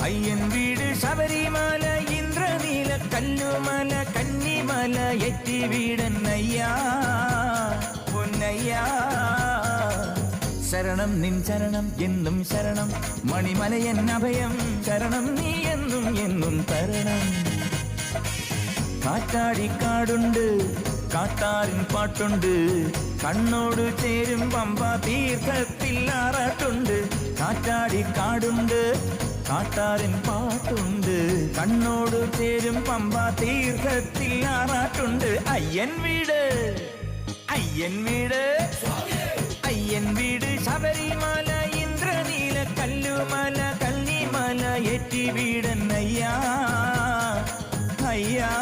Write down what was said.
അയ്യൻ വീട് ശബരിമല ഇന്ദ്രനീല കല്ലുമല കന്നിമല എറ്റി വീടന്നയ്യാ പൊന്നയ്യാ ശരണം നിൻ ശരണം എന്നും ശരണം മണിമലയൻ അഭയം ശരണം നീ എന്നും എന്നും തരണം കാറ്റാടിക്കാടുണ്ട് കാട്ടാറിൻ പാട്ടുണ്ട് കണ്ണോട് ചേരും പമ്പ തീർത്ഥത്തിൽ ആറാട്ടുണ്ട് കാറ്റാടിക്കാടുണ്ട് കാട്ടാറിൻ പാട്ടുണ്ട് കണ്ണോട് ചേരും പമ്പ തീർത്ഥത്തിൽ ആറാട്ടുണ്ട് അയ്യൻ വീട് അയ്യൻ വീട് അയ്യൻ വീട് ശബരിമല ഇന്ദ്രനീല കല്ലുമല കന്നിമല എറ്റി വീടന്നയ്യാ അയ്യാ